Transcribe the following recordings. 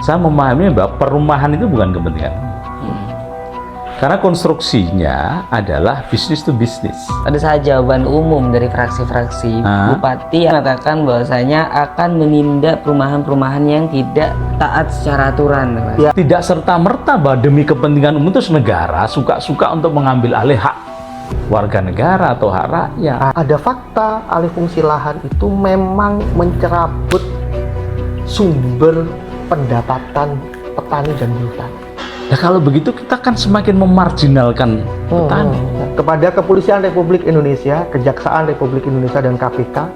saya memahami bahwa perumahan itu bukan kepentingan umum. Karena konstruksinya adalah bisnis to bisnis. Ada saja jawaban umum dari fraksi-fraksi. Bupati yang mengatakan bahwasanya akan menindak perumahan-perumahan yang tidak taat secara aturan, Mas. Ya, tidak serta-merta bahwa demi kepentingan umum terus negara suka-suka untuk mengambil alih hak warga negara atau hak rakyat. Ada fakta alih fungsi lahan itu memang mencerabut sumber pendapatan petani dan buruh tani. Ya kalau begitu kita kan semakin memarginalkan petani. Kepada Kepolisian Republik Indonesia, Kejaksaan Republik Indonesia dan KPK,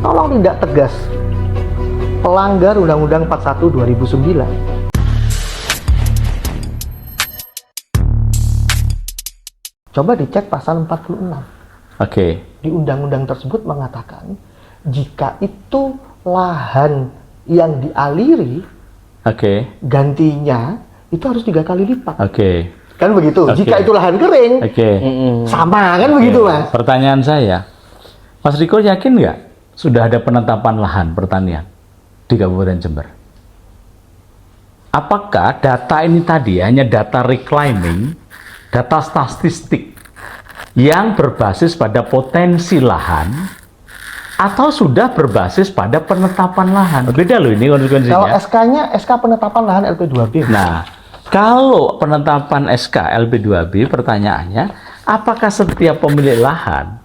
tolong tindak tegas pelanggar Undang-Undang 41 2009. Coba dicek pasal 46. Oke. Di undang-undang tersebut mengatakan jika itu lahan yang dialiri, gantinya itu harus 3 kali lipat. Kan begitu. Jika itu lahan kering, sama kan begitu, Mas. Pertanyaan saya, Mas Riko yakin nggak sudah ada penetapan lahan pertanian di Kabupaten Jember? Apakah data ini tadi hanya data reclaiming, data statistik yang berbasis pada potensi lahan, atau sudah berbasis pada penetapan lahan? Beda loh ini konsekuensinya. Kalau SK-nya SK penetapan lahan LP2B. Nah, kalau penetapan SK LP2B, pertanyaannya, apakah setiap pemilik lahan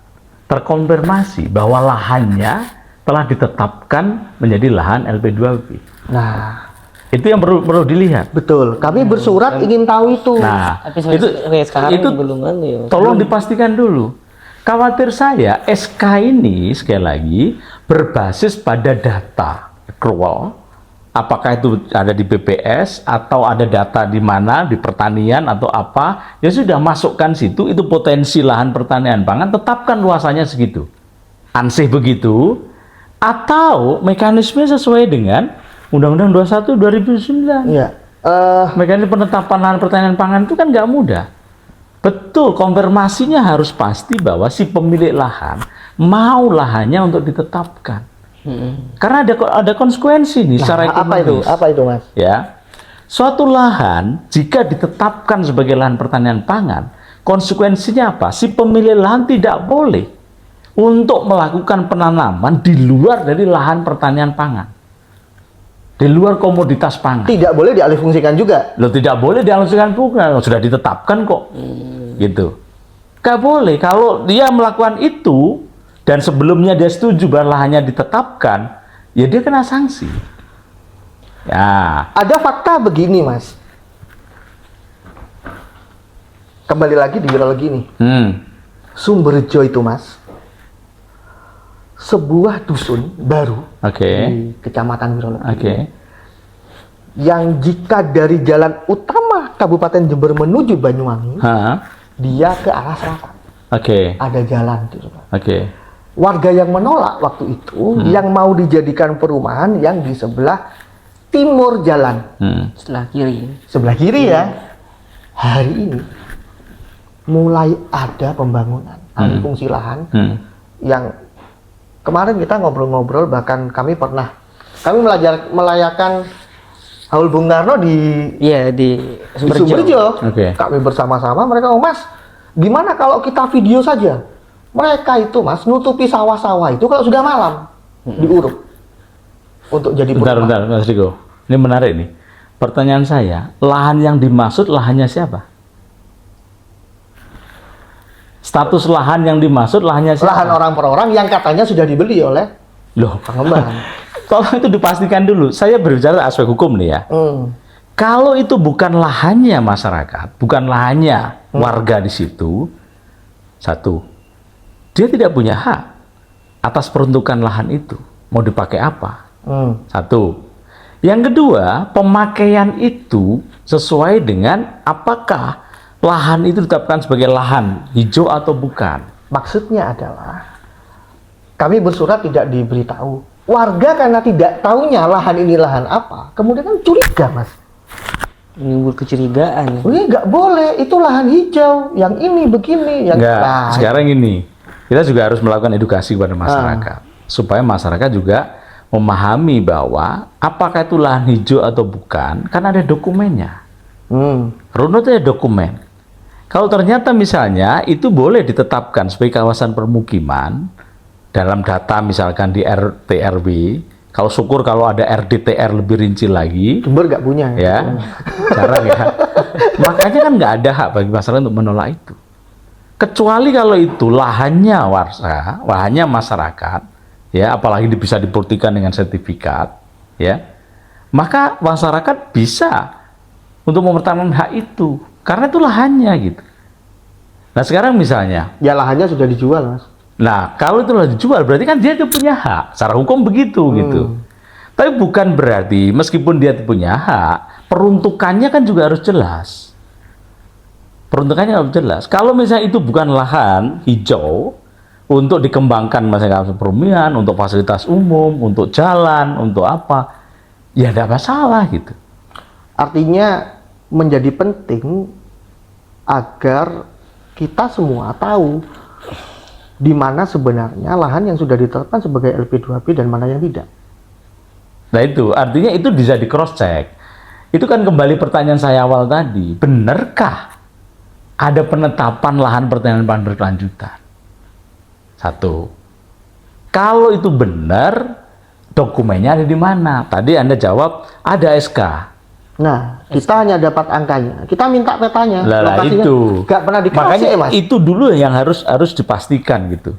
terkonfirmasi bahwa lahannya telah ditetapkan menjadi lahan LP2B? Nah, itu yang perlu dilihat. Betul. Kami bersurat ingin tahu itu. Nah, Tapi sekarang itu belum ya. tolong dipastikan dulu. Khawatir saya SK ini sekali lagi berbasis pada data accrual. Apakah itu ada di BPS atau ada data di mana di pertanian atau apa? Ya sudah, masukkan situ, itu potensi lahan pertanian pangan, tetapkan luasannya segitu. Ansih begitu, atau mekanisme sesuai dengan Undang-Undang 21 2009. Iya. Mekanisme penetapan lahan pertanian pangan itu kan nggak mudah. Betul, konfirmasinya harus pasti bahwa si pemilik lahan mau lahannya untuk ditetapkan. Karena ada konsekuensi nih secara ekonomis. Apa itu, Mas? Ya, suatu lahan jika ditetapkan sebagai lahan pertanian pangan, konsekuensinya apa? Si pemilik lahan tidak boleh untuk melakukan penanaman di luar dari lahan pertanian pangan, di luar komoditas pangan. Tidak boleh dialihfungsikan juga. Loh, tidak boleh dialihfungsikan bukan, sudah ditetapkan kok. Gitu. Gak boleh. Kalau dia melakukan itu dan sebelumnya dia setuju bahwa lahannya ditetapkan, ya dia kena sanksi. Ya. Ada fakta begini, Mas. Kembali lagi di Wiralogi nih. Sumberjo itu, Mas, sebuah dusun baru di Kecamatan Wiralogi. Yang jika dari jalan utama Kabupaten Jember menuju Banyuwangi, dia ke arah selatan. Ada jalan itu. Warga yang menolak waktu itu, yang mau dijadikan perumahan yang di sebelah timur jalan. Sebelah kiri. Sebelah kiri ya. Hari ini mulai ada pembangunan alih fungsi lahan yang kemarin kita ngobrol-ngobrol, bahkan kami melayakan Haul Bung Karno di Sumberjo. Kami bersama-sama, mereka, oh Mas, gimana kalau kita video saja? Mereka itu, Mas, nutupi sawah-sawah itu kalau sudah malam diuruk untuk jadi perumahan. Bentar, Mas Riko. Ini menarik nih. Pertanyaan saya, lahan yang dimaksud lahannya siapa? Status lahan yang dimaksud lahannya siapa? Lahan orang per orang yang katanya sudah dibeli oleh pengembang. Tolong itu dipastikan dulu. Saya berbicara aspek hukum nih ya. Kalau itu bukan lahannya masyarakat, bukan lahannya warga di situ, satu, dia tidak punya hak atas peruntukan lahan itu. Mau dipakai apa? Satu. Yang kedua, pemakaian itu sesuai dengan apakah lahan itu ditetapkan sebagai lahan hijau atau bukan. Maksudnya adalah kami bersurat tidak diberitahu. Warga karena tidak tahunya lahan ini lahan apa, kemudian kan curiga, Mas. Menimbul kecurigaan. Ini nggak boleh, itu lahan hijau, yang ini begini, yang sekarang ini kita juga harus melakukan edukasi kepada masyarakat supaya masyarakat juga memahami bahwa apakah itu lahan hijau atau bukan, kan ada dokumennya. Runut ada dokumen. Kalau ternyata misalnya itu boleh ditetapkan sebagai kawasan permukiman dalam data misalkan di RT/RW, kalau syukur kalau ada RDTR lebih rinci lagi. Jember nggak punya ya, jarang ya. Makanya kan nggak ada hak bagi masyarakat untuk menolak itu. Kecuali kalau itu lahannya warga, lahannya masyarakat, ya, apalagi bisa dibuktikan dengan sertifikat, ya, maka masyarakat bisa untuk mempertahankan hak itu, karena itu lahannya gitu. Nah sekarang misalnya, ya lahannya sudah dijual, Mas. Nah kalau itu sudah dijual, berarti kan dia itu punya hak, secara hukum begitu gitu. Tapi bukan berarti meskipun dia punya hak, peruntukannya kan juga harus jelas. Peruntukannya harus jelas. Kalau misalnya itu bukan lahan hijau untuk dikembangkan misalnya perumahan, untuk fasilitas umum, untuk jalan, untuk apa, ya tidak masalah gitu. Artinya menjadi penting agar kita semua tahu di mana sebenarnya lahan yang sudah ditetapkan sebagai LP2B dan mana yang tidak. Nah itu artinya itu bisa di cross check. Itu kan kembali pertanyaan saya awal tadi, benarkah ada penetapan lahan pertanian pangan berkelanjutan? Satu, kalau itu benar, dokumennya ada di mana? Tadi Anda jawab ada SK. Nah, kita hanya dapat angkanya, kita minta petanya, Lah itu nggak pernah dikasih. Makanya Mas. itu dulu yang harus dipastikan gitu.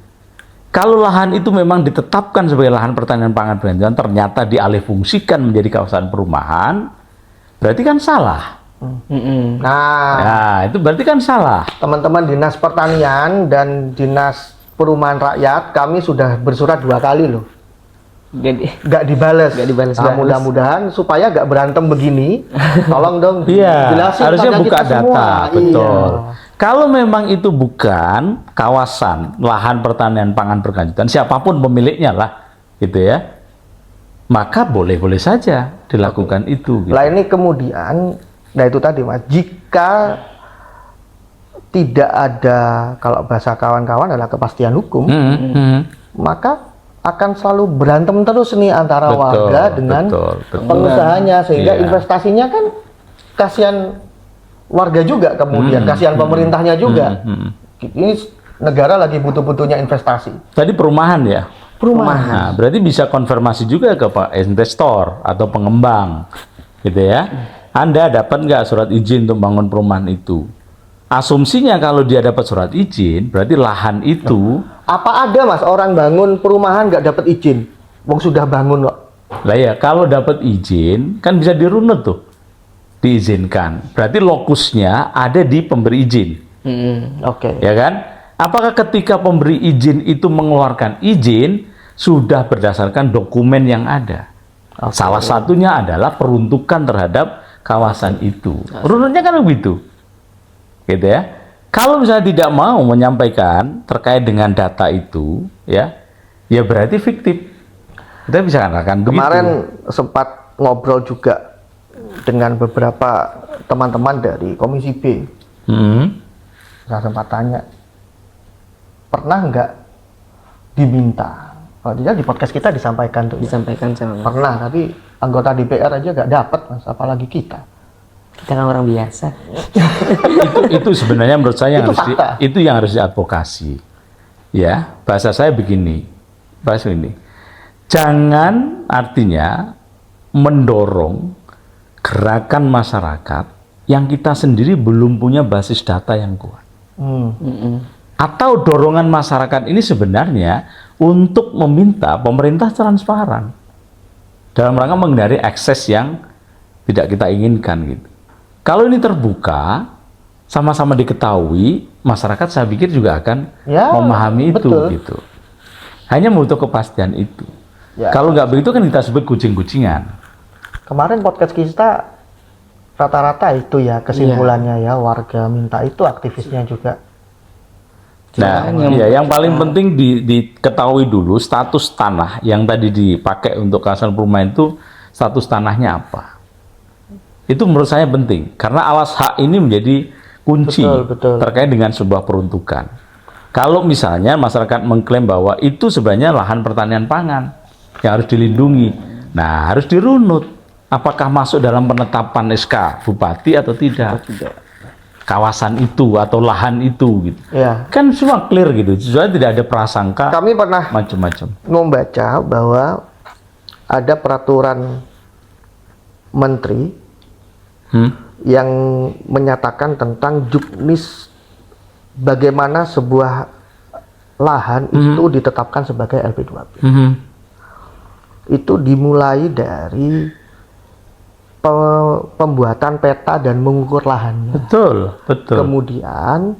Kalau lahan itu memang ditetapkan sebagai lahan pertanian pangan berkelanjutan, ternyata dialihfungsikan menjadi kawasan perumahan, berarti kan salah. Nah, itu berarti kan salah. Teman-teman Dinas Pertanian dan Dinas Perumahan Rakyat, kami sudah bersurat 2 kali loh. Nggak dibales. Nah, mudah-mudahan supaya nggak berantem begini, tolong dong jelasin. Harusnya buka data, semua. betul. Kalau memang itu bukan kawasan lahan pertanian pangan berkelanjutan, siapapun pemiliknya lah, gitu ya, maka boleh-boleh saja dilakukan itu. Gitu. Lah ini kemudian, nah itu tadi Mas, jika tidak ada, kalau bahasa kawan-kawan adalah kepastian hukum, maka akan selalu berantem terus nih antara warga dengan pengusahanya, sehingga investasinya kan kasihan warga juga, kemudian kasihan pemerintahnya juga. Ini negara lagi butuh-butuhnya investasi. Tadi perumahan ya? Perumahan. Nah, berarti bisa konfirmasi juga ke Pak investor atau pengembang, gitu ya. Anda dapat nggak surat izin untuk bangun perumahan itu? Asumsinya kalau dia dapat surat izin, berarti lahan itu. Apa ada Mas orang bangun perumahan nggak dapat izin? Wong sudah bangun kok. Lah ya, kalau dapat izin kan bisa dirunut tuh, diizinkan. Berarti lokusnya ada di pemberi izin. Oke. Ya kan? Apakah ketika pemberi izin itu mengeluarkan izin sudah berdasarkan dokumen yang ada? Salah satunya adalah peruntukan terhadap kawasan itu. Runutnya kan begitu. Gitu ya. Kalau misalnya tidak mau menyampaikan terkait dengan data itu, ya berarti fiktif. Kita bisa katakan begitu. Kemarin sempat ngobrol juga dengan beberapa teman-teman dari Komisi B. Saya sempat tanya, pernah nggak diminta? Kalau tidak di podcast kita disampaikan tuh. Disampaikan sama Mas. Pernah, tapi anggota DPR aja nggak dapat, Mas, apalagi kita. Kita kan orang biasa. itu sebenarnya menurut saya itu yang harus diadvokasi. Ya, bahasa saya begini. Bahasa ini. Jangan artinya mendorong gerakan masyarakat yang kita sendiri belum punya basis data yang kuat. Atau dorongan masyarakat ini sebenarnya untuk meminta pemerintah transparan dalam rangka menghindari akses yang tidak kita inginkan gitu. Kalau ini terbuka, sama-sama diketahui, masyarakat saya pikir juga akan memahami itu gitu. Hanya butuh kepastian itu. Kalau nggak begitu kan kita sebut kucing-kucingan. Kemarin podcast kita rata-rata itu ya kesimpulannya ya, warga minta itu, aktivisnya juga. Nah, yang paling penting diketahui dulu status tanah yang tadi dipakai untuk kawasan perumahan itu, status tanahnya apa. Itu menurut saya penting, karena alas hak ini menjadi kunci terkait dengan sebuah peruntukan. Kalau misalnya masyarakat mengklaim bahwa itu sebenarnya lahan pertanian pangan, yang harus dilindungi. Nah, harus dirunut. Apakah masuk dalam penetapan SK Bupati atau tidak? Kawasan itu atau lahan itu gitu. Ya. Kan semua clear gitu. Soalnya tidak ada prasangka. Kami pernah macam-macam membaca bahwa ada peraturan menteri yang menyatakan tentang juknis bagaimana sebuah lahan itu ditetapkan sebagai LP2B. Itu dimulai dari pembuatan peta dan mengukur lahannya. Betul. Kemudian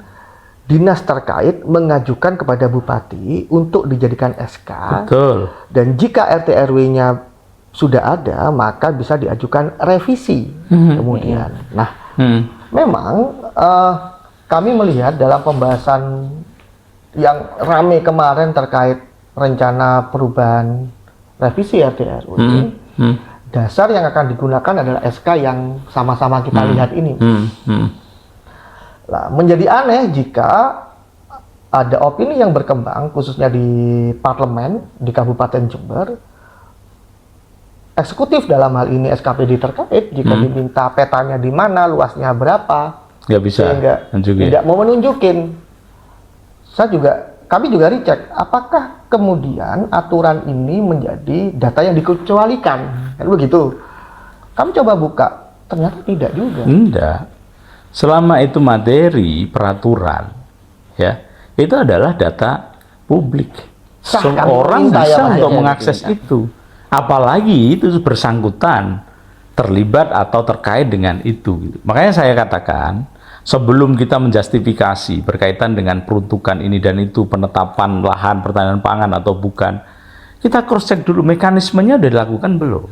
dinas terkait mengajukan kepada bupati untuk dijadikan SK. Betul. Dan jika RT RW-nya sudah ada, maka bisa diajukan revisi kemudian. Nah, memang kami melihat dalam pembahasan yang rame kemarin terkait rencana perubahan revisi RT RW, dasar yang akan digunakan adalah SK yang sama-sama kita lihat ini. Nah, menjadi aneh jika ada opini yang berkembang, khususnya di parlemen, di Kabupaten Jember, eksekutif dalam hal ini SKPD terkait, jika diminta petanya di mana, luasnya berapa, nggak bisa, tidak mau menunjukin. Kami juga recheck, apakah kemudian aturan ini menjadi data yang dikecualikan, kan begitu. Kami coba buka, ternyata tidak juga. Tidak. Selama itu materi peraturan, ya, itu adalah data publik. Seorang bisa untuk mengakses itu. Apalagi itu bersangkutan, terlibat atau terkait dengan itu. Gitu. Makanya saya katakan, sebelum kita menjustifikasi berkaitan dengan peruntukan ini dan itu, penetapan lahan pertanian pangan atau bukan, kita cross check dulu mekanismenya udah dilakukan belum.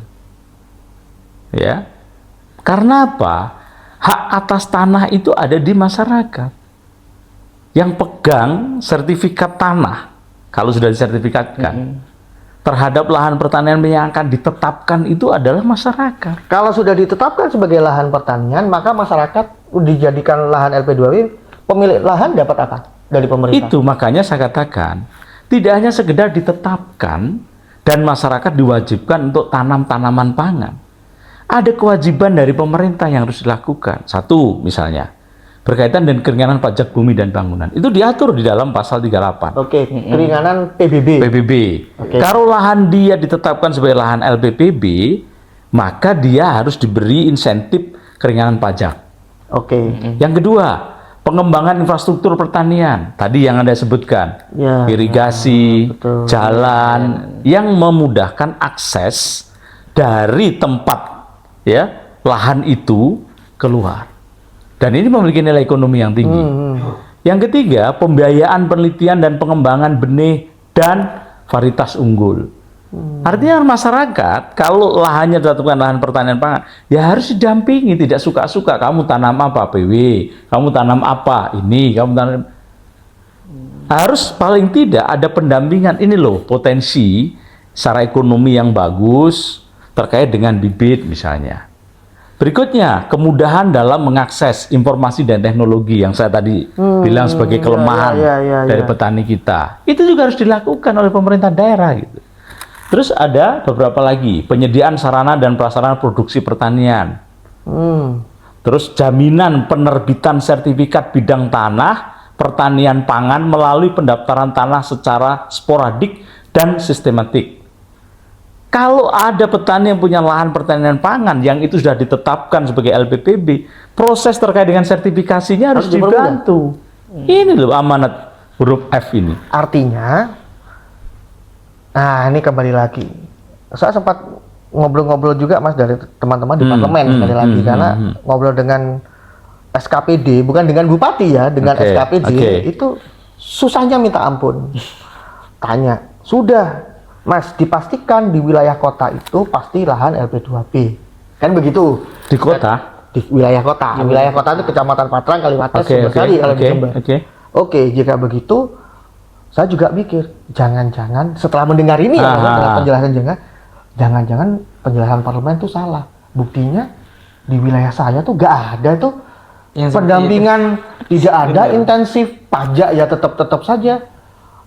Ya, karena apa? Hak atas tanah itu ada di masyarakat. Yang pegang sertifikat tanah, kalau sudah disertifikatkan, terhadap lahan pertanian yang akan ditetapkan itu adalah masyarakat. Kalau sudah ditetapkan sebagai lahan pertanian, maka masyarakat dijadikan lahan LP2B, pemilik lahan dapat apa dari pemerintah? Itu makanya saya katakan, tidak hanya sekedar ditetapkan dan masyarakat diwajibkan untuk tanam tanaman pangan. Ada kewajiban dari pemerintah yang harus dilakukan. Satu, misalnya, berkaitan dengan keringanan pajak bumi dan bangunan. Itu diatur di dalam pasal 38. Oke, keringanan PBB. Okay. Kalau lahan dia ditetapkan sebagai lahan LPPB, maka dia harus diberi insentif keringanan pajak. Oke. Yang kedua, pengembangan infrastruktur pertanian. Tadi yang Anda sebutkan, irigasi, jalan, yang memudahkan akses dari tempat lahan itu keluar. Dan ini memiliki nilai ekonomi yang tinggi. Yang ketiga, pembiayaan penelitian dan pengembangan benih dan varietas unggul. Artinya masyarakat, kalau lahannya ditetapkan lahan pertanian pangan, ya harus didampingi, tidak suka-suka. Kamu tanam apa, PW? Kamu tanam apa? Ini, kamu tanam... Harus paling tidak ada pendampingan. Ini loh, potensi secara ekonomi yang bagus, terkait dengan bibit misalnya. Berikutnya, kemudahan dalam mengakses informasi dan teknologi yang saya tadi bilang sebagai kelemahan dari petani kita. Itu juga harus dilakukan oleh pemerintah daerah gitu. Terus ada beberapa lagi, penyediaan sarana dan prasarana produksi pertanian. Terus jaminan penerbitan sertifikat bidang tanah, pertanian pangan melalui pendaftaran tanah secara sporadik dan sistematik. Kalau ada petani yang punya lahan pertanian pangan yang itu sudah ditetapkan sebagai LPPB, proses terkait dengan sertifikasinya harus dibantu. Ini loh amanat huruf F ini. Artinya, nah ini kembali lagi. Saya sempat ngobrol-ngobrol juga Mas dari teman-teman di parlemen sekali lagi, karena ngobrol dengan SKPD, bukan dengan bupati ya, dengan SKPD, itu susahnya minta ampun. Tanya, sudah Mas, dipastikan di wilayah kota itu pasti lahan LP2B. Kan begitu? Di kota? Di wilayah kota. Wilayah kota itu Kecamatan Patrang, Kaliwates, Sumbersari kalau di Jember. Oke, jika begitu, saya juga mikir, jangan-jangan setelah mendengar ini setelah penjelasan jangan-jangan penjelasan parlemen itu salah. Buktinya di wilayah saya tuh gak ada tuh yang pendampingan, tidak ada intensif pajak ya tetap saja.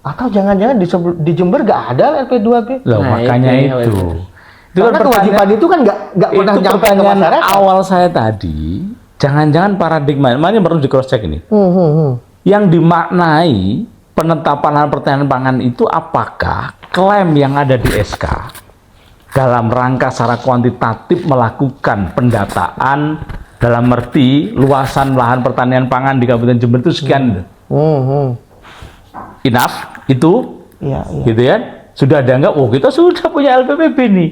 Atau jangan-jangan di Jember nggak ada LP2B? Loh, Nah, makanya itu. itu. Itu Karena kan kewajiban itu kan nggak pernah itu nyampe ke pertanyaan masyarakat. awal saya tadi. Jangan-jangan paradigma, makanya perlu di cross check ini. Yang dimaknai penetapan lahan pertanian pangan itu apakah klaim yang ada di SK dalam rangka secara kuantitatif melakukan pendataan dalam arti luasan lahan pertanian pangan di Kabupaten Jember itu sekian. Enough itu, Iya. gitu ya. Sudah dianggap, oh kita sudah punya LPPB nih.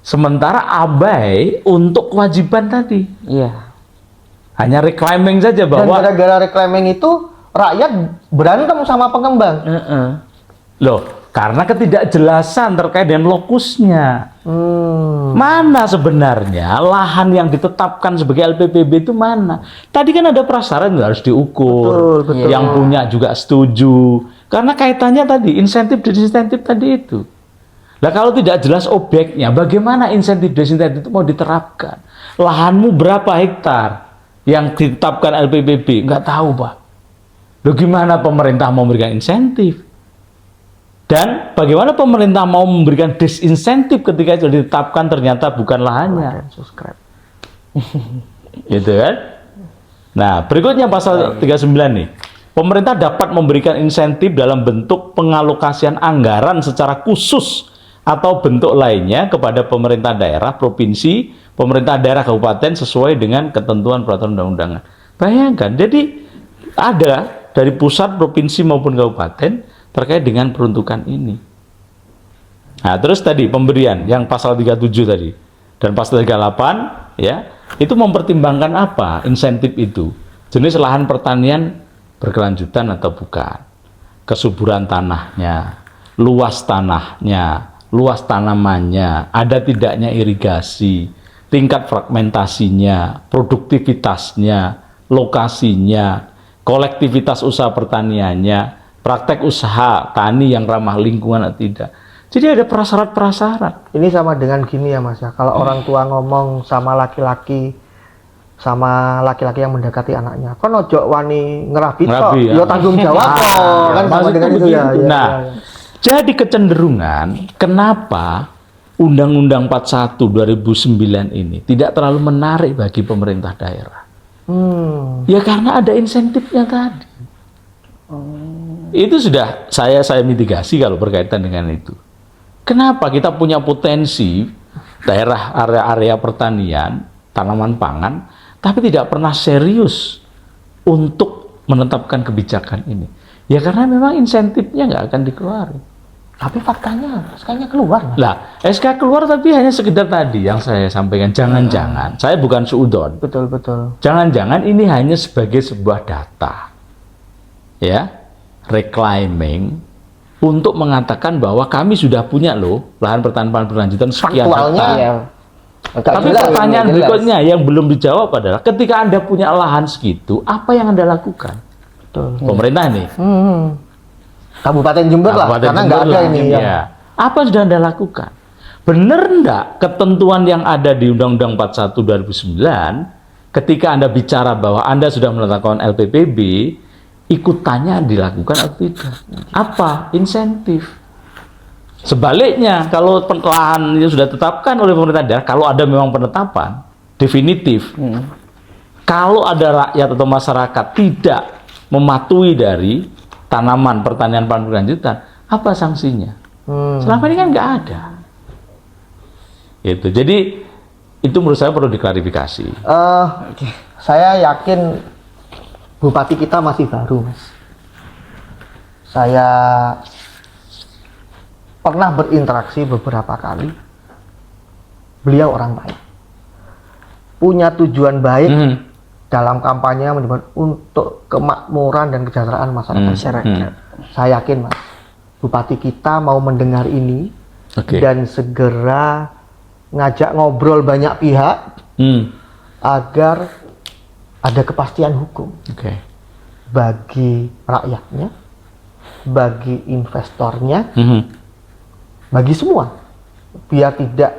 Sementara abai untuk kewajiban tadi. Iya. Hanya reclaiming saja Dan bahwa gara-gara reclaiming itu rakyat berantem sama pengembang. loh, karena ketidakjelasan terkait dengan lokusnya. Mana sebenarnya lahan yang ditetapkan sebagai LPPB itu mana? Tadi kan ada prasyarat yang harus diukur. Betul. Yang punya juga setuju. Karena kaitannya tadi insentif disinsentif tadi itu. Lah kalau tidak jelas objeknya, bagaimana insentif disinsentif itu mau diterapkan? Lahanmu berapa hektar yang ditetapkan LPPB? Nggak tahu, Pak. Loh gimana pemerintah mau memberikan insentif? Dan bagaimana pemerintah mau memberikan disinsentif ketika itu ditetapkan ternyata bukan lahannya? Subscribe. Gitu kan? Nah, berikutnya pasal 39 nih. Pemerintah dapat memberikan insentif dalam bentuk pengalokasian anggaran secara khusus atau bentuk lainnya kepada pemerintah daerah, provinsi, pemerintah daerah kabupaten sesuai dengan ketentuan peraturan undang-undangan. Bayangkan, jadi ada dari pusat, provinsi maupun kabupaten terkait dengan peruntukan ini. Nah, terus tadi pemberian yang pasal 37 tadi dan pasal 38 ya, itu mempertimbangkan apa insentif itu? Jenis lahan pertanian berkelanjutan atau bukan? Kesuburan tanahnya, luas tanahnya, luas tanamannya, ada tidaknya irigasi, tingkat fragmentasinya, produktivitasnya, lokasinya, kolektivitas usaha pertaniannya, praktek usaha tani yang ramah lingkungan atau tidak. Jadi ada prasyarat-prasyarat. Ini sama dengan gini ya Mas ya. Kalau orang tua ngomong sama laki-laki yang mendekati anaknya, kon ojo wani ngerabi tok, ya. yo tanggung jawab kok. Kan sama dengan itu ya. Nah, jadi kecenderungan kenapa Undang-Undang 41 2009 ini tidak terlalu menarik bagi pemerintah daerah? Ya karena ada insentifnya tadi. Itu sudah saya mitigasi kalau berkaitan dengan itu. Kenapa kita punya potensi daerah area-area pertanian, tanaman pangan, tapi tidak pernah serius untuk menetapkan kebijakan ini? Ya karena memang insentifnya nggak akan dikeluarin. Tapi faktanya SK-nya keluar. Mas. Lah, SK keluar tapi hanya sekedar tadi yang saya sampaikan. Jangan-jangan, saya bukan suudon. Betul. Jangan-jangan ini hanya sebagai sebuah data. Ya, reclaiming untuk mengatakan bahwa kami sudah punya loh lahan pertanian berkelanjutan sekian Faktualnya hektar. ya. Tapi pertanyaan berikutnya yang belum dijawab adalah ketika Anda punya lahan segitu, apa yang Anda lakukan? Betul. Pemerintah nih. Kabupaten Jember lah, Kabupaten karena nggak Jember ada lah, ini ya. ya. Apa yang sudah Anda lakukan? Benar enggak ketentuan yang ada di Undang-Undang 41 2009 ketika Anda bicara bahwa Anda sudah menetapkan LPPB, ikutannya dilakukan atau tidak? Apa? Insentif. Sebaliknya, kalau lahan yang sudah ditetapkan oleh pemerintah daerah, kalau ada memang penetapan definitif, kalau ada rakyat atau masyarakat tidak mematuhi dari tanaman pertanian pangan berkelanjutan, apa sanksinya? Selama ini kan nggak ada. Itu. Jadi itu menurut saya perlu diklarifikasi. Saya yakin bupati kita masih baru, Mas. Saya pernah berinteraksi beberapa kali. Beliau orang baik, punya tujuan baik dalam kampanye untuk kemakmuran dan kesejahteraan masyarakat. Saya yakin, Mas, bupati kita mau mendengar ini dan segera ngajak ngobrol banyak pihak agar ada kepastian hukum bagi rakyatnya, bagi investornya, bagi semua, biar tidak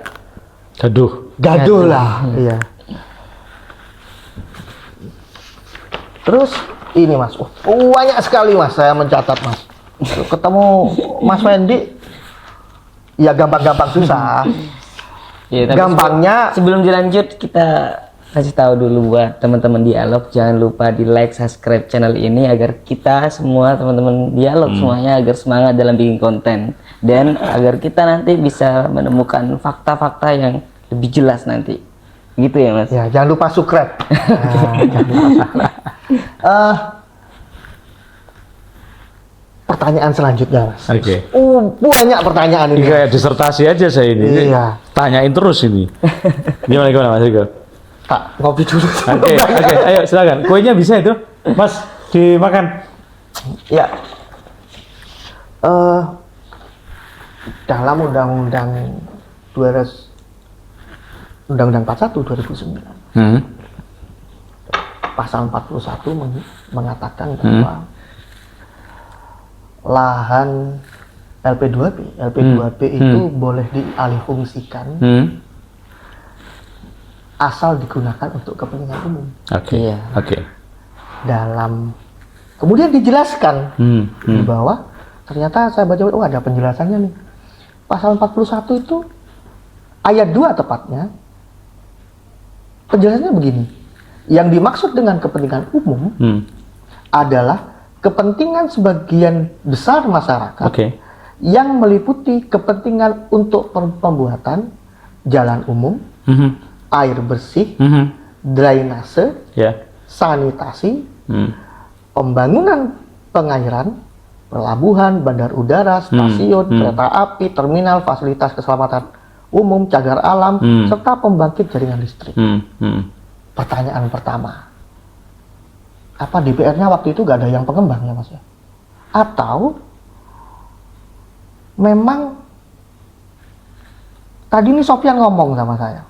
gaduh lah. Iya. Terus Ini Mas, banyak sekali Mas, saya mencatat Mas. Ketemu Mas Wendy, ya gampang-gampang susah. Ya, tapi Gampangnya sebelum dilanjut kita kasih tahu dulu buat teman-teman dialog, jangan lupa di like, subscribe channel ini agar kita semua teman-teman dialog semuanya agar semangat dalam bikin konten dan agar kita nanti bisa menemukan fakta-fakta yang lebih jelas nanti. Gitu ya Mas? ya jangan lupa subscribe. Jangan lupa subscribe. Pertanyaan selanjutnya Mas. Oke. Banyak pertanyaan ini. Kayak disertasi aja saya ini. Iya. Tanyain terus ini. Gimana Mas Riko? Kak, ngopi dulu. Oke, ayo silakan. Kuenya bisa itu, Mas, dimakan. Ya. Dalam Undang-Undang 41 2009, pasal 41 mengatakan bahwa lahan LP2B itu boleh dialihfungsikan asal digunakan untuk kepentingan umum. Oke. Iya. Oke. Kemudian dijelaskan di bawah, ternyata saya baca, ada penjelasannya nih. Pasal 41 itu ayat 2 tepatnya, penjelasannya begini. Yang dimaksud dengan kepentingan umum adalah kepentingan sebagian besar masyarakat yang meliputi kepentingan untuk pembuatan jalan umum, air bersih, drainase, sanitasi, pembangunan pengairan, pelabuhan, bandar udara, stasiun, kereta api, terminal, fasilitas keselamatan umum, cagar alam, serta pembangkit jaringan listrik. Pertanyaan pertama, apa DPR-nya waktu itu gak ada yang pengembang ya Mas ya? Atau memang tadi ini Sofyan ngomong sama saya,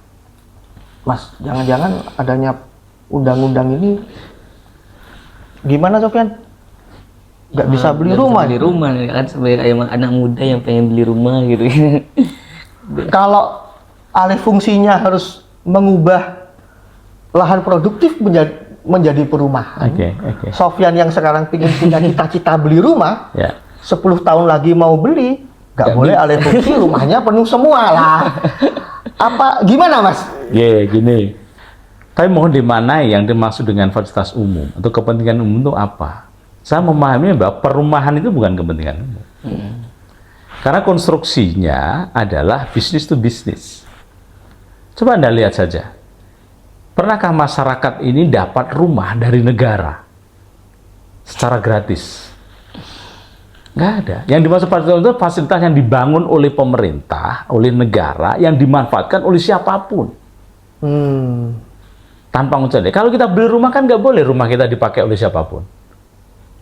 Mas, jangan-jangan adanya undang-undang ini gimana Sofyan? Nggak bisa beli rumah. Beli rumah kan sebagai anak muda yang pengen beli rumah gitu. Kalau alih fungsinya harus mengubah lahan produktif menjadi perumahan. Sofyan yang sekarang ingin punya cita-cita beli rumah, 10 tahun lagi mau beli, nggak boleh alih fungsi, rumahnya penuh semua lah. Apa gimana Mas? Gini. Tapi mohon dimanai yang dimaksud dengan fasilitas umum atau kepentingan umum itu apa? Saya memahami bahwa perumahan itu bukan kepentingan umum. Karena konstruksinya adalah bisnis to bisnis. Coba Anda lihat saja. Pernahkah masyarakat ini dapat rumah dari negara secara gratis? Nggak ada. Yang dimaksud fasilitas itu fasilitas yang dibangun oleh pemerintah, oleh negara, yang dimanfaatkan oleh siapapun. Tanpa mengecualikan. Kalau kita beli rumah kan nggak boleh rumah kita dipakai oleh siapapun.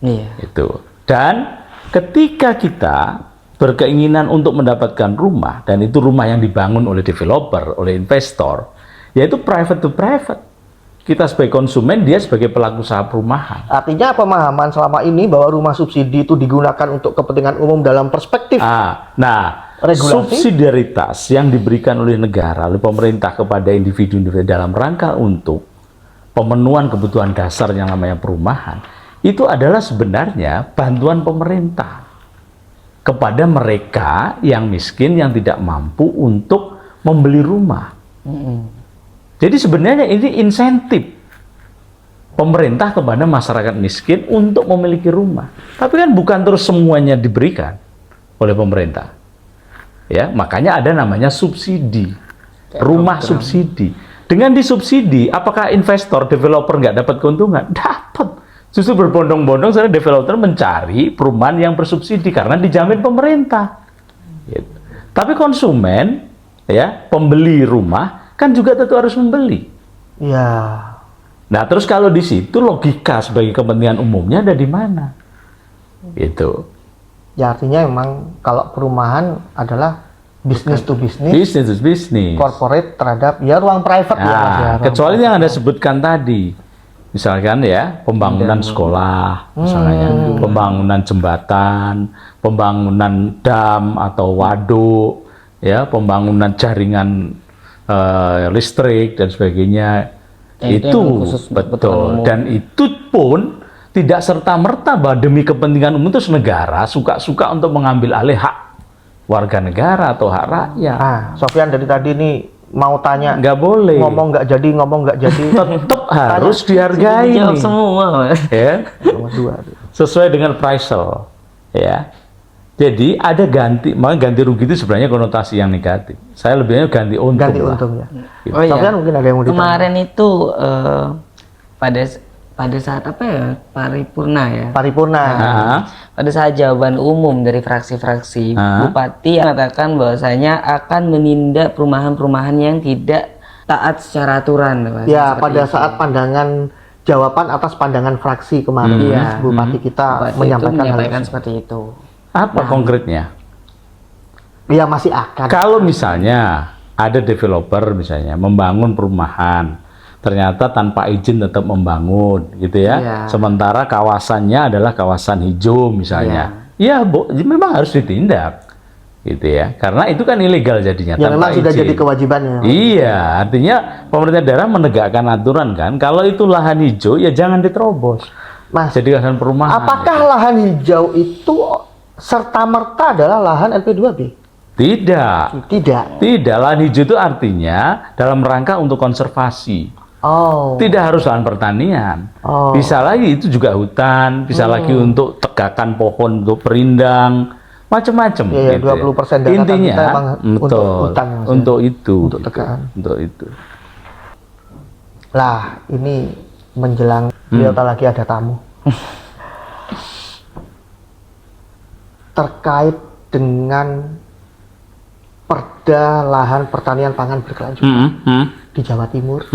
Iya. Itu. Dan ketika kita berkeinginan untuk mendapatkan rumah, dan itu rumah yang dibangun oleh developer, oleh investor, yaitu private to private. Kita sebagai konsumen, dia sebagai pelaku usaha perumahan. Artinya pemahaman selama ini bahwa rumah subsidi itu digunakan untuk kepentingan umum dalam perspektif regulasi. Subsidiaritas yang diberikan oleh negara, oleh pemerintah kepada individu-individu dalam rangka untuk pemenuhan kebutuhan dasar yang namanya perumahan, itu adalah sebenarnya bantuan pemerintah kepada mereka yang miskin, yang tidak mampu untuk membeli rumah. Jadi sebenarnya ini insentif pemerintah kepada masyarakat miskin untuk memiliki rumah. Tapi kan bukan terus semuanya diberikan oleh pemerintah. Ya, makanya ada namanya subsidi, rumah subsidi. Dengan disubsidi, apakah investor, developer nggak dapat keuntungan? Dapat. Justru berbondong-bondong sekarang developer mencari perumahan yang bersubsidi karena dijamin pemerintah. Gitu. Tapi konsumen, ya, pembeli rumah kan juga tentu harus membeli. Ya. Nah, terus kalau di situ logika sebagai kepentingan umumnya ada di mana? Gitu. Ya, artinya memang kalau perumahan adalah bisnis to bisnis. Bisnis to bisnis. Corporate terhadap ya ruang private ya, Mas, ya. Kecuali yang Anda sebutkan tadi. Misalkan ya, pembangunan sekolah, misalnya, pembangunan jembatan, pembangunan dam atau waduk, ya, pembangunan jaringan listrik dan sebagainya. Itu betul, dan itu pun tidak serta-merta bahwa demi kepentingan umum terus negara suka-suka untuk mengambil alih hak warga negara atau hak rakyat. Sofyan dari tadi nih mau tanya, nggak boleh. Ngomong nggak jadi. Tetap harus dihargai Jawab nih. semua, Mas. Ya. Sesuai dengan Praisel. Ya. Jadi ada makanya ganti rugi itu sebenarnya konotasi yang negatif. Saya lebihnya ganti untung. Ganti lah. untung ya. Gitu. Oh iya. Sofyan mungkin ada yang mau ditanya. Kemarin itu pada saat apa ya, paripurna ya. Paripurna. Pada saat jawaban umum dari fraksi-fraksi, Bupati mengatakan bahwasanya akan menindak perumahan-perumahan yang tidak taat secara aturan. Mas, Ya, pada saat pandangan jawaban atas pandangan fraksi kemarin, Bupati kita Bupati menyampaikan hal seperti itu. Apa konkretnya? Ya masih akan. Kalau misalnya ada developer misalnya membangun perumahan, ternyata tanpa izin tetap membangun, gitu ya. Iya. Sementara kawasannya adalah kawasan hijau misalnya. Ya, memang harus ditindak, gitu ya. Karena itu kan ilegal jadinya. Ya tanpa memang sudah izin. jadi kewajibannya. Iya, artinya pemerintah daerah menegakkan aturan kan. Kalau itu lahan hijau ya jangan diterobos. Mas, Jadi lahan perumahan. apakah lahan hijau itu serta-merta adalah lahan LP2B? Tidak. Tidak. Lahan hijau itu artinya dalam rangka untuk konservasi. Oh. Tidak harus lahan pertanian. Oh. Bisa lagi itu juga hutan, bisa lagi untuk tegakan pohon untuk perindang, macam-macam. Iya, 20% dana Intinya kita emang untuk hutan, maksudnya. untuk itu. Untuk tegakan. Untuk itu. Lah, ini menjelang biota lagi ada tamu. Terkait dengan perda lahan pertanian pangan berkelanjutan di Jawa Timur,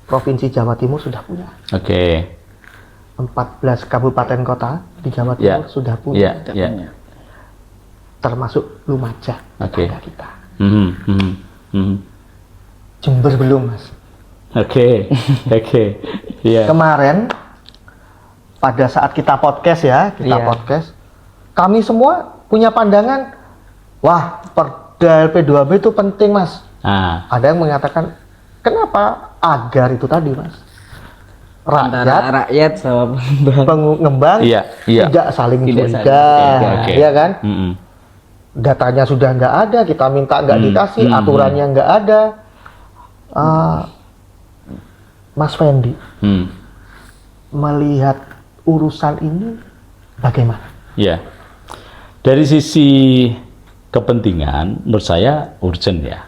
Provinsi Jawa Timur sudah punya. Oke. 14 kabupaten kota di Jawa Timur sudah punya. Ya. Termasuk Lumajang, Oke. tetangga kita. Jember belum, Mas. Oke. Iya. Kemarin pada saat kita podcast ya, podcast, kami semua punya pandangan, wah, perda LP2B itu penting, Mas. Ada yang mengatakan, kenapa? Agar itu tadi, Mas. Rakyat sama pengembang tidak saling curiga, ya kan? Datanya sudah nggak ada, kita minta nggak dikasih, aturannya nggak ada. Mas Fendi, melihat urusan ini bagaimana? Ya, dari sisi kepentingan, menurut saya urgent ya.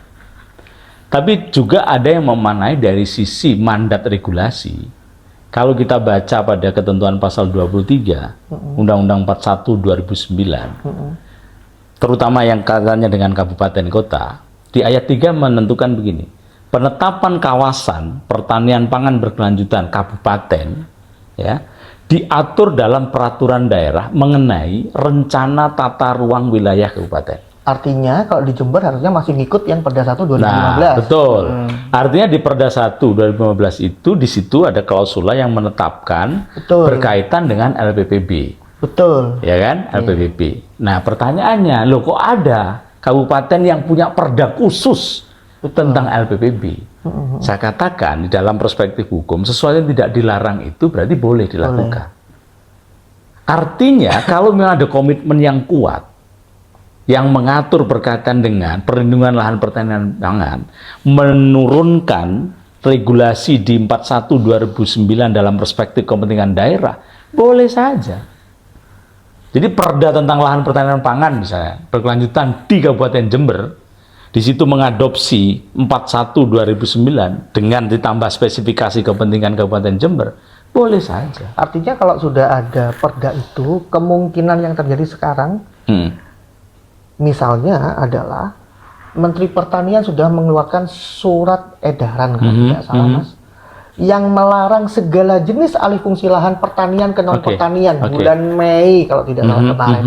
Tapi juga ada yang memanai dari sisi mandat regulasi. Kalau kita baca pada ketentuan pasal 23, Undang-Undang 41 2009, terutama yang kaitannya dengan kabupaten kota, di ayat 3 menentukan begini, penetapan kawasan pertanian pangan berkelanjutan kabupaten, ya, diatur dalam peraturan daerah mengenai rencana tata ruang wilayah kabupaten. Artinya kalau di Jember harusnya masih ngikut yang Perda 1 2015. Nah, betul. Artinya di Perda 1 2015 itu di situ ada klausula yang menetapkan berkaitan dengan LPPB. Betul. Ya kan? LPPB. Nah, pertanyaannya, loh kok ada kabupaten yang punya perda khusus tentang LPPB? Saya katakan di dalam perspektif hukum, sesuatu yang tidak dilarang itu berarti boleh dilakukan. Artinya kalau memang ada komitmen yang kuat yang mengatur berkaitan dengan perlindungan lahan pertanian pangan, menurunkan regulasi di 41 2009 dalam perspektif kepentingan daerah, boleh saja. Jadi perda tentang lahan pertanian pangan misalnya berkelanjutan di Kabupaten Jember, di situ mengadopsi 41 2009 dengan ditambah spesifikasi kepentingan Kabupaten Jember, boleh saja. Artinya kalau sudah ada perda itu, kemungkinan yang terjadi sekarang misalnya adalah Menteri Pertanian sudah mengeluarkan surat edaran kalau tidak salah, Mas, yang melarang segala jenis alih fungsi lahan pertanian ke non pertanian bulan Mei kalau tidak salah kemarin.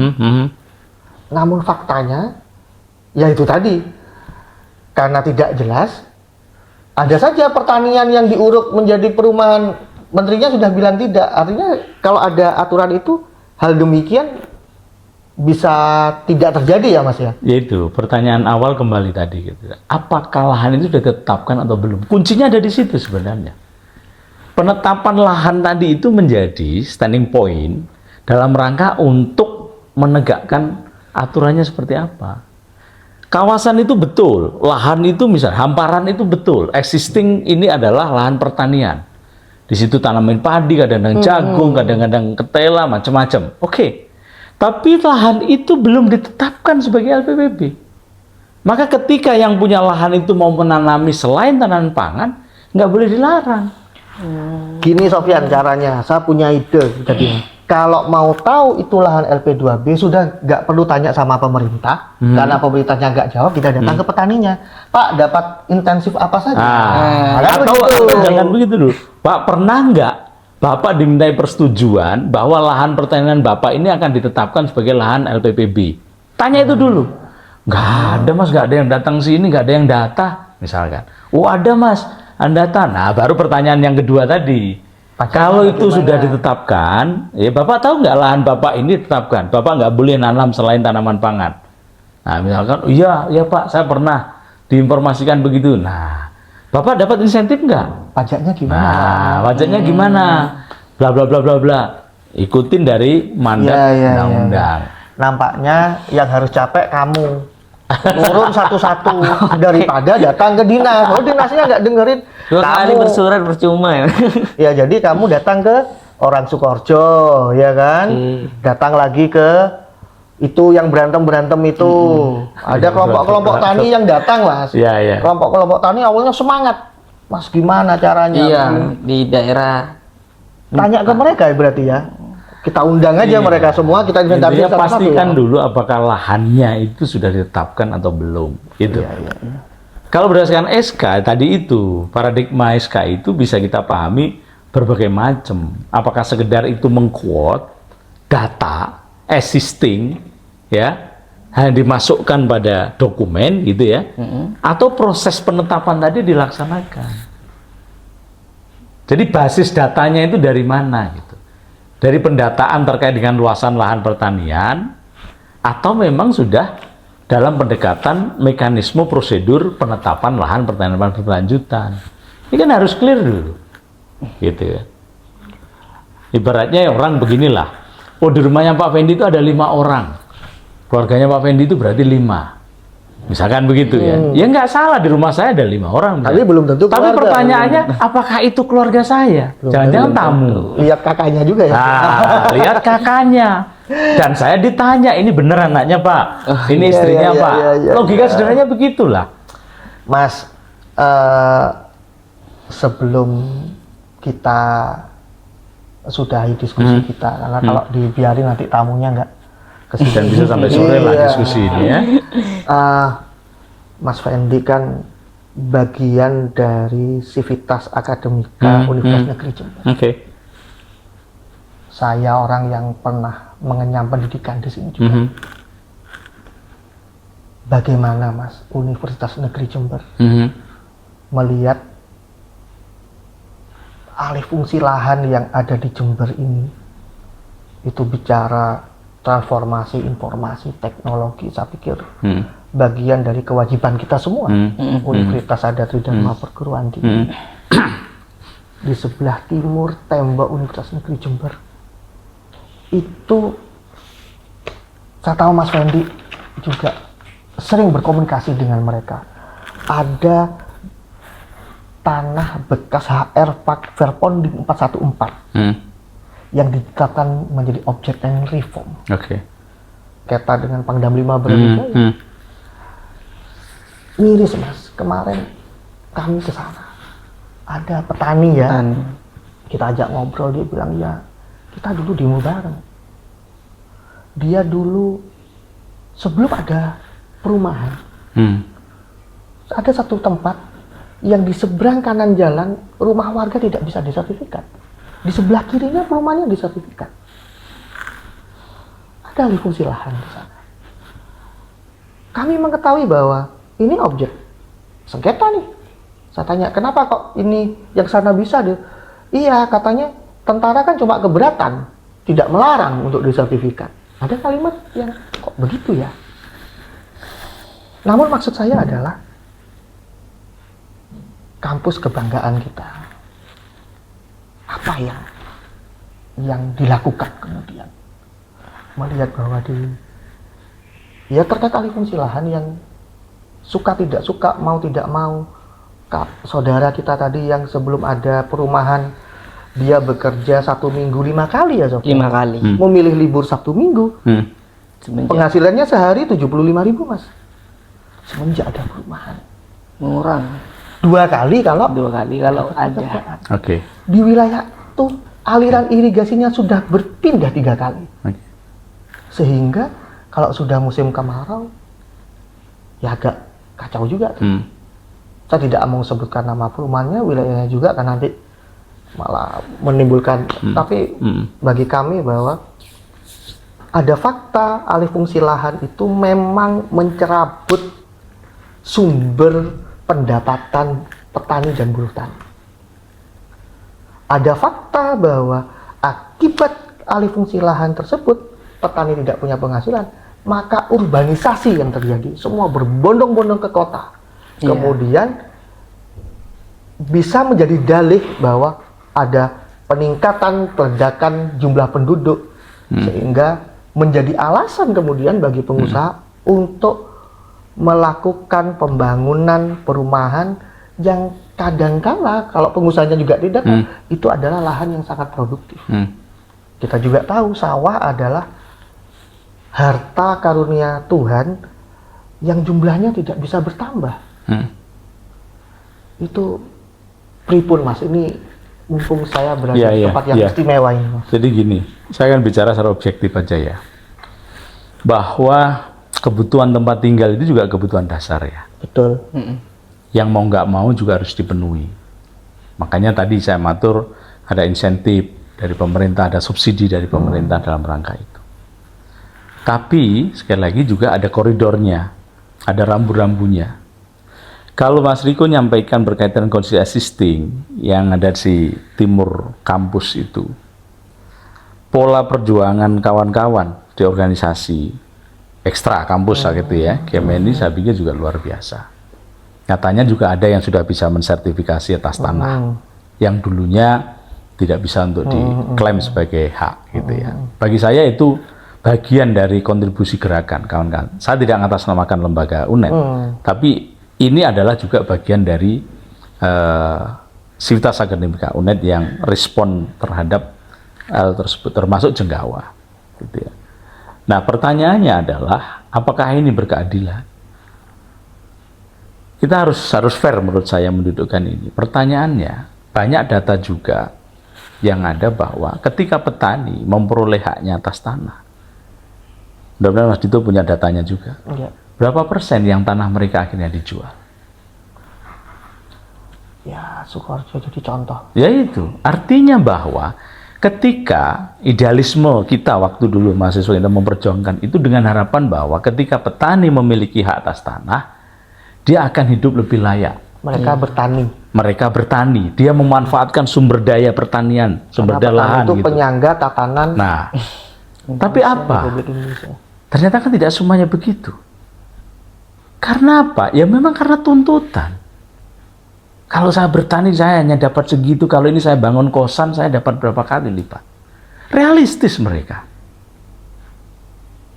Namun faktanya ya itu tadi, karena tidak jelas, ada saja pertanian yang diuruk menjadi perumahan, menterinya sudah bilang tidak. Artinya kalau ada aturan itu, hal demikian bisa tidak terjadi ya, Mas ya? Yaitu pertanyaan awal kembali tadi gitu. Apakah lahan itu sudah ditetapkan atau belum? Kuncinya ada di situ sebenarnya. penetapan lahan tadi itu menjadi standing point dalam rangka untuk menegakkan aturannya seperti apa. Kawasan itu betul, lahan itu misal hamparan itu betul, existing ini adalah lahan pertanian. Di situ tanamin padi, kadang-kadang jagung, kadang-kadang ketela, macam-macam. Oke. Tapi lahan itu belum ditetapkan sebagai LPPB. Maka ketika yang punya lahan itu mau menanami selain tanaman pangan, nggak boleh dilarang. Gini Sofyan caranya, saya punya ide. Jadi kalau mau tahu itu lahan LP2B sudah nggak perlu tanya sama pemerintah, karena pemerintahnya nggak jawab, kita datang ke petaninya. Pak, dapat intensif apa saja? Atau jangan begitu dulu. Pak, pernah nggak Bapak dimintai persetujuan bahwa lahan pertanian Bapak ini akan ditetapkan sebagai lahan LPPB? Tanya itu dulu. Nggak ada Mas, nggak ada yang datang sini, nggak ada yang data, misalkan. Oh ada Mas, Anda data. Nah, baru pertanyaan yang kedua tadi. Kalau itu sudah ditetapkan, ya Bapak tahu nggak lahan Bapak ini ditetapkan, Bapak nggak boleh nanam selain tanaman pangan. Nah, misalkan, iya Pak, saya pernah diinformasikan begitu. Nah, Bapak dapat insentif nggak? Pajaknya gimana? Nah, pajaknya gimana? Bla bla bla bla bla. Ikutin dari mandat undang-undang. Nampaknya yang harus capek kamu. Turun satu-satu daripada datang ke dinas. Oh, dinasnya nggak dengerin. 2 kali bersurat percuma ya. Ya, jadi kamu datang ke orang Sukoharjo, ya kan? Datang lagi ke itu yang berantem itu. Ada kelompok-kelompok tani yang datang, Mas. Iya. Kelompok-kelompok tani awalnya semangat. Mas, gimana caranya? Iya, di daerah. Tanya ke mereka berarti ya. Kita undang aja mereka semua, kita inventarisir satu-satu. Pastikan dulu apakah lahannya itu sudah ditetapkan atau belum. Itu. Kalau berdasarkan SK tadi itu, paradigma SK itu bisa kita pahami berbagai macam. Apakah sekedar itu mengquote data existing, ya, hanya dimasukkan pada dokumen gitu ya, atau proses penetapan tadi dilaksanakan. Jadi basis datanya itu dari mana gitu? Dari pendataan terkait dengan luasan lahan pertanian, atau memang sudah dalam pendekatan mekanisme prosedur penetapan lahan pertanian berkelanjutan. Ini kan harus clear dulu, gitu ya. Ibaratnya orang beginilah, oh di rumahnya Pak Fendi itu ada 5 orang, keluarganya Pak Fendi itu berarti 5. Misalkan begitu ya. Ya nggak salah, di rumah saya ada 5 orang. Tapi belum tentu keluarga. Tapi pertanyaannya, apakah itu keluarga saya? Jangan-jangan tamu. Lihat kakaknya juga ya. Nah, lihat kakaknya. Dan saya ditanya, ini bener anaknya Pak? Ini istrinya Pak? Logika sederhananya begitulah. Mas, sebelum kita sudahi diskusi kita, karena kalau dibiarin nanti tamunya nggak dan bisa sampai sore lah diskusi ini ya. Mas Fendi kan bagian dari Civitas Akademika Universitas Negeri Jember. Saya orang yang pernah mengenyam pendidikan di sini juga. Bagaimana Mas Universitas Negeri Jember melihat alih fungsi lahan yang ada di Jember ini? Itu bicara transformasi informasi teknologi, saya pikir bagian dari kewajiban kita semua. Universitas ada 3 perguruan tinggi. Di sebelah timur tembok Universitas Negeri Jember itu, saya tahu Mas Fendi juga sering berkomunikasi dengan mereka. Ada tanah bekas HR Pak Verponding 414 yang ditetapkan menjadi objek yang reform. Kata dengan Pangdam 5 Brawijaya. Miris Mas, kemarin kami ke sana. Ada petani ya. Kita ajak ngobrol, dia bilang ya, kita dulu demo bareng. Dia dulu sebelum ada perumahan. Ada satu tempat yang di seberang kanan jalan rumah warga tidak bisa disertifikat. Di sebelah kirinya perumahannya disertifikat. Ada alih fungsi lahan di sana. Kami mengetahui bahwa ini objek sengketa nih. Saya tanya, kenapa kok ini yang sana bisa? Iya, katanya tentara kan cuma keberatan, tidak melarang untuk disertifikat. Ada kalimat yang kok begitu ya? Namun maksud saya adalah kampus kebanggaan kita. apa yang dilakukan kemudian? Melihat bahwa ya terkait alih fungsi lahan yang suka tidak suka, mau tidak mau, saudara kita tadi yang sebelum ada perumahan dia bekerja 1 minggu 5 kali ya Sob? 5 kali. Memilih libur Sabtu Minggu. Penghasilannya sehari 75.000 Mas. Semenjak ada perumahan Murang. 2 kali kalau ada. Oke. Di wilayah itu aliran irigasinya sudah berpindah 3 kali. Sehingga kalau sudah musim kemarau ya agak kacau juga. Saya tidak mau sebutkan nama perumahannya, wilayahnya juga kan nanti malah menimbulkan. Tapi bagi kami bahwa ada fakta alih fungsi lahan itu memang mencerabut sumber pendapatan petani dan buruh tani. Ada fakta bahwa akibat alih fungsi lahan tersebut petani tidak punya penghasilan, maka urbanisasi yang terjadi, semua berbondong-bondong ke kota. Kemudian bisa menjadi dalih bahwa ada peningkatan ledakan jumlah penduduk, sehingga menjadi alasan kemudian bagi pengusaha untuk melakukan pembangunan perumahan yang kadangkala kalau pengusahanya juga tidak, itu adalah lahan yang sangat produktif. Kita juga tahu sawah adalah harta karunia Tuhan yang jumlahnya tidak bisa bertambah. Itu pripun Mas, ini mumpung saya berada di tempat yang istimewa ini Mas. Jadi gini, saya akan bicara secara objektif aja ya, bahwa kebutuhan tempat tinggal itu juga kebutuhan dasar ya. Betul. Yang mau nggak mau juga harus dipenuhi. Makanya tadi saya matur ada insentif dari pemerintah, ada subsidi dari pemerintah dalam rangka itu. Tapi sekali lagi juga ada koridornya, ada rambu-rambunya. Kalau Mas Riko nyampaikan berkaitan kondisi existing yang ada di timur kampus itu, pola perjuangan kawan-kawan di organisasi ekstra kampus gitu ya, Kemenri saya pikir juga luar biasa. Nyatanya juga ada yang sudah bisa mensertifikasi atas tanah yang dulunya tidak bisa untuk diklaim sebagai hak gitu ya. Bagi saya itu bagian dari kontribusi gerakan kawan-kawan. Saya tidak mengatasnamakan lembaga UNED, tapi ini adalah juga bagian dari Sivitas Akademika UNED yang respon terhadap hal tersebut, termasuk Jenggawa gitu ya. Nah pertanyaannya adalah apakah ini berkeadilan? Kita harus fair menurut saya mendudukkan ini. Pertanyaannya, banyak data juga yang ada bahwa ketika petani memperoleh haknya atas tanah, mudah-mudahan Mas Dito punya datanya juga, berapa persen yang tanah mereka akhirnya dijual? Ya, Sukoharjo jadi contoh. Ya itu, artinya bahwa ketika idealisme kita waktu dulu mahasiswa kita memperjuangkan itu dengan harapan bahwa ketika petani memiliki hak atas tanah, dia akan hidup lebih layak. Mereka bertani, dia memanfaatkan sumber daya pertanian, sumber daya lahan itu gitu. Penyangga tatanan. Nah, tapi apa? Ternyata kan tidak semuanya begitu. Karena apa? Ya memang karena tuntutan. Kalau saya bertani saya hanya dapat segitu, kalau ini saya bangun kosan saya dapat berapa kali lipat. Realistis mereka.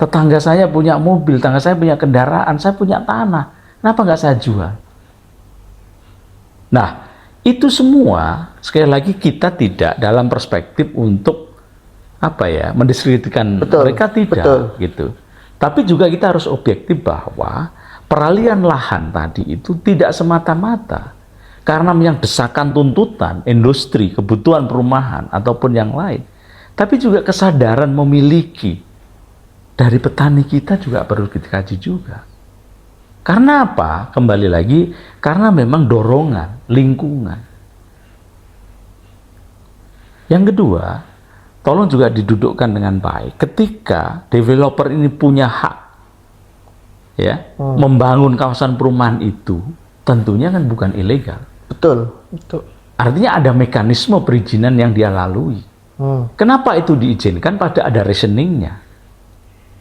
Tetangga saya punya mobil, tetangga saya punya kendaraan, saya punya tanah. Kenapa nggak saya jual? Nah, itu semua sekali lagi kita tidak dalam perspektif untuk apa ya, mendiskreditkan mereka, tidak gitu. Tapi juga kita harus objektif bahwa peralihan lahan tadi itu tidak semata-mata karena yang desakan tuntutan industri, kebutuhan perumahan ataupun yang lain, tapi juga kesadaran memiliki dari petani kita juga perlu dikaji juga. Karena apa? Kembali lagi, karena memang dorongan, lingkungan. Yang kedua, tolong juga didudukkan dengan baik. Ketika developer ini punya hak, ya, membangun kawasan perumahan itu, tentunya kan bukan ilegal. Betul. Artinya ada mekanisme perizinan yang dia lalui. Kenapa itu diizinkan? Pada ada reasoningnya.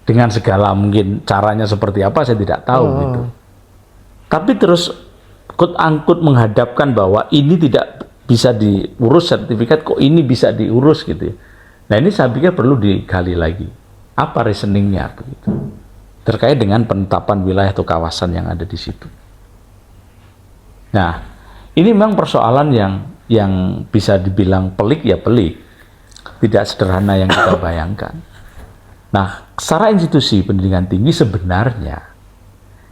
Dengan segala mungkin caranya seperti apa saya tidak tahu gitu. Tapi terus angkut menghadapkan bahwa ini tidak bisa diurus sertifikat, kok ini bisa diurus gitu ya. Nah ini saya pikir perlu digali lagi. Apa reasoningnya begitu terkait dengan penetapan wilayah atau kawasan yang ada di situ. Nah ini memang persoalan yang bisa dibilang pelik ya pelik, tidak sederhana yang kita bayangkan. Nah secara institusi pendidikan tinggi sebenarnya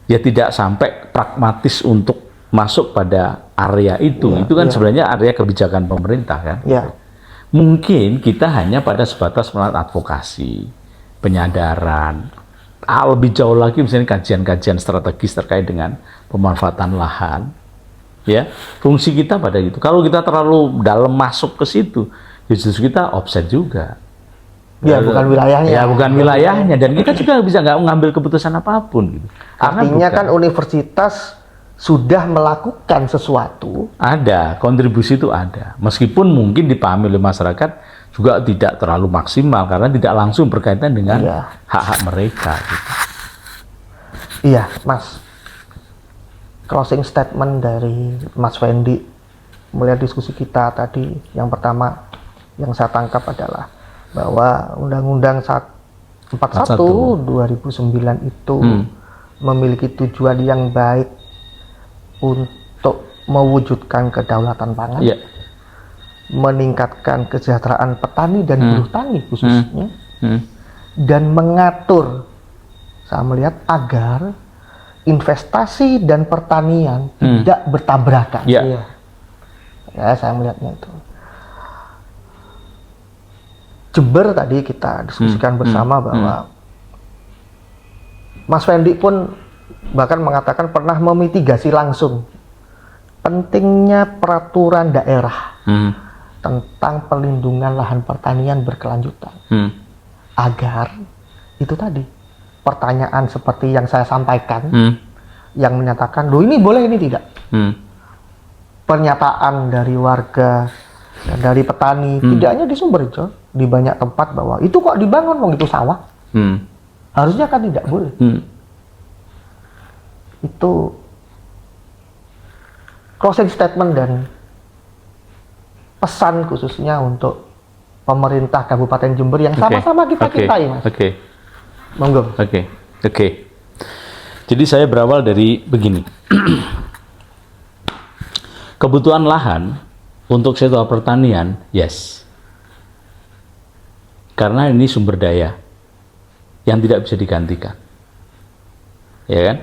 ya tidak sampai pragmatis untuk masuk pada area itu kan sebenarnya area kebijakan pemerintah kan. Mungkin kita hanya pada sebatas melakukan advokasi, penyadaran, lebih jauh lagi misalnya kajian-kajian strategis terkait dengan pemanfaatan lahan, ya fungsi kita pada itu. Kalau kita terlalu dalam masuk ke situ, justru kita offset juga. Bukan wilayahnya. Ya bukan wilayahnya, dan kita juga bisa nggak mengambil keputusan apapun gitu. Artinya kan universitas sudah melakukan sesuatu. Ada, kontribusi itu ada. Meskipun mungkin dipahami oleh masyarakat juga tidak terlalu maksimal karena tidak langsung berkaitan dengan hak-hak mereka. Gitu. Iya, Mas. Closing statement dari Mas Fendi melihat diskusi kita tadi, yang pertama yang saya tangkap adalah bahwa Undang-Undang 41 2009 itu memiliki tujuan yang baik untuk mewujudkan kedaulatan pangan, meningkatkan kesejahteraan petani dan buruh tani khususnya, dan mengatur, saya melihat agar investasi dan pertanian tidak bertabrakan. Ya, saya melihatnya itu. Jember tadi kita diskusikan bersama bahwa Mas Fendi pun bahkan mengatakan pernah memitigasi langsung pentingnya peraturan daerah tentang pelindungan lahan pertanian berkelanjutan agar itu tadi pertanyaan seperti yang saya sampaikan yang menyatakan loh ini boleh ini tidak, pernyataan dari warga dan dari petani tidak hanya di Sumberjo, di banyak tempat bahwa itu kok dibangun wong itu sawah, harusnya kan tidak boleh. Itu closing statement dan pesan khususnya untuk pemerintah Kabupaten Jember yang sama-sama kita cintai, Mas. Monggo. Jadi saya berawal dari begini. Kebutuhan lahan untuk sektor pertanian, yes. Karena ini sumber daya yang tidak bisa digantikan. Ya kan?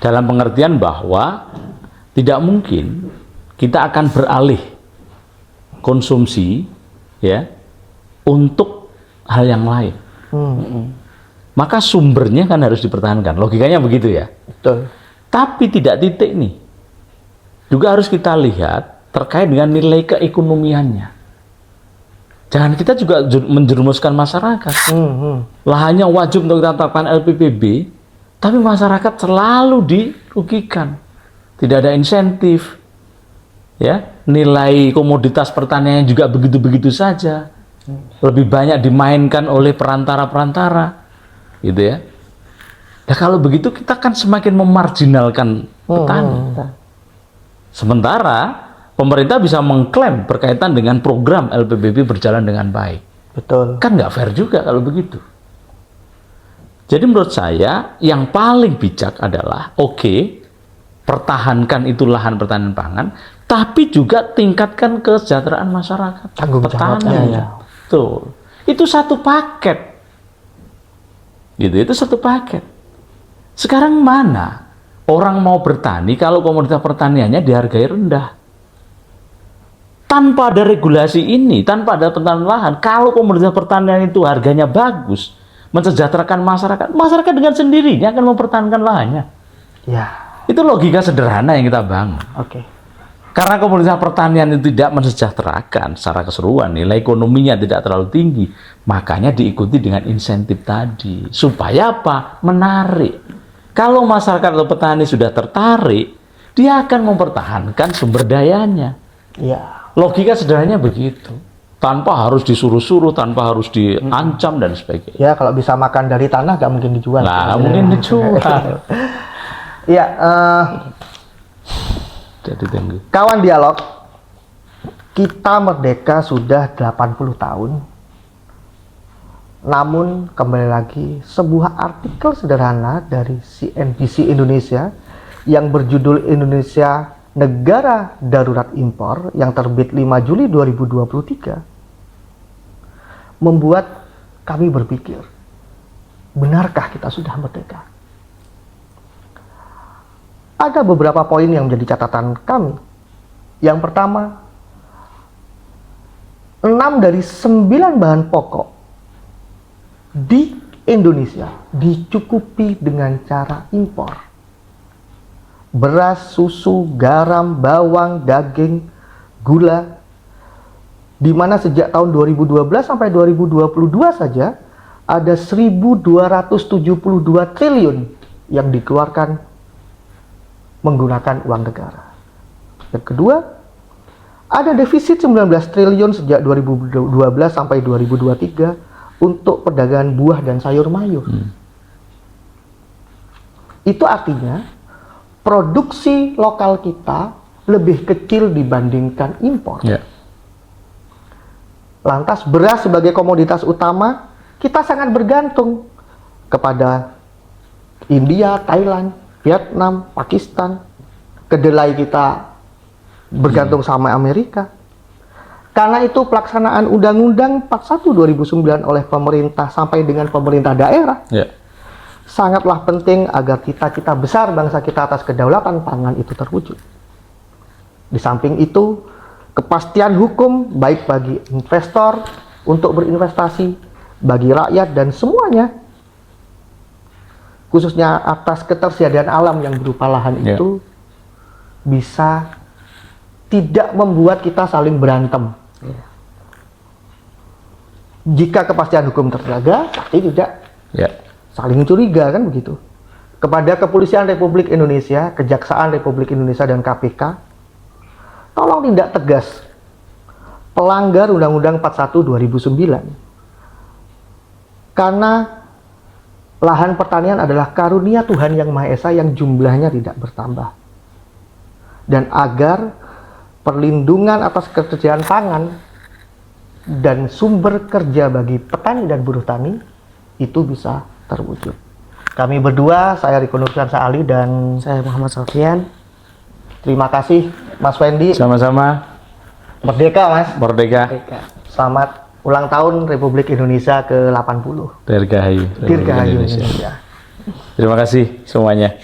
Dalam pengertian bahwa tidak mungkin kita akan beralih konsumsi ya untuk hal yang lain. Maka sumbernya kan harus dipertahankan. Logikanya begitu ya. Betul. Tapi tidak titik nih. Juga harus kita lihat terkait dengan nilai keekonomiannya. Jangan kita juga menjerumuskan masyarakat. Lahannya wajib untuk kita tetapkan LPPB, tapi masyarakat selalu dirugikan. Tidak ada insentif. Ya, nilai komoditas pertanian juga begitu-begitu saja. Lebih banyak dimainkan oleh perantara-perantara. Gitu ya. Nah, kalau begitu kita kan semakin memarginalkan petani. Sementara pemerintah bisa mengklaim berkaitan dengan program LPPB berjalan dengan baik. Betul. Kan nggak fair juga kalau begitu. Jadi menurut saya yang paling bijak adalah pertahankan itu lahan pertanian pangan, tapi juga tingkatkan kesejahteraan masyarakat. Tanggung jawabnya ya. Betul. Itu satu paket. Gitu, itu satu paket. Sekarang mana orang mau bertani kalau komoditas pertaniannya dihargai rendah? Tanpa ada regulasi ini, tanpa ada pertanian lahan, kalau komoditas pertanian itu harganya bagus, mensejahterakan masyarakat, masyarakat dengan sendirinya akan mempertahankan lahannya. Ya. Itu logika sederhana yang kita bangun. Karena komoditas pertanian itu tidak mensejahterakan secara keseluruhan, nilai ekonominya tidak terlalu tinggi, makanya diikuti dengan insentif tadi. Supaya apa? Menarik. Kalau masyarakat atau petani sudah tertarik, dia akan mempertahankan sumber dayanya. Ya. Logika sederhananya begitu. Tanpa harus disuruh-suruh, tanpa harus diancam dan sebagainya. Ya, kalau bisa makan dari tanah nggak mungkin dijual. Nah, mungkin dijual. Ya, Jadi tinggi. kawan dialog, Kita merdeka sudah 80 tahun. Namun kembali lagi, sebuah artikel sederhana dari CNBC Indonesia yang berjudul Indonesia Negara Darurat Impor yang terbit 5 Juli 2023 membuat kami berpikir, benarkah kita sudah merdeka? Ada beberapa poin yang menjadi catatan kami. Yang pertama, 6 dari 9 bahan pokok di Indonesia dicukupi dengan cara impor. Beras, susu, garam, bawang, daging, gula, di mana sejak tahun 2012 sampai 2022 saja ada 1.272 triliun yang dikeluarkan menggunakan uang negara. Yang kedua, ada defisit 19 triliun sejak 2012 sampai 2023 untuk perdagangan buah dan sayur mayur. Itu artinya produksi lokal kita lebih kecil dibandingkan impor. Yeah. Lantas beras sebagai komoditas utama, kita sangat bergantung kepada India, Thailand, Vietnam, Pakistan. Kedelai kita bergantung sama Amerika. Karena itu pelaksanaan Undang-Undang 41 2009 oleh pemerintah sampai dengan pemerintah daerah sangatlah penting agar cita-cita besar bangsa kita atas kedaulatan pangan itu terwujud. Di samping itu, kepastian hukum baik bagi investor untuk berinvestasi, bagi rakyat dan semuanya, khususnya atas ketersediaan alam yang berupa lahan itu, bisa tidak membuat kita saling berantem. Jika kepastian hukum terjaga, pasti tidak saling curiga, kan begitu. Kepada Kepolisian Republik Indonesia, Kejaksaan Republik Indonesia dan KPK, tolong tindak tegas pelanggar Undang-Undang 41 2009. Karena lahan pertanian adalah karunia Tuhan Yang Maha Esa yang jumlahnya tidak bertambah. Dan agar perlindungan atas ketersediaan pangan dan sumber kerja bagi petani dan buruh tani itu bisa terwujud. Kami berdua, saya Riko Nurfiansa Ali dan Saya Muhammad Sofian. terima kasih Mas Wendy. Sama-sama. Merdeka Mas. Merdeka. Selamat ulang tahun Republik Indonesia ke-80. Dirgahayu. Dirgahayu Indonesia. Terima kasih semuanya.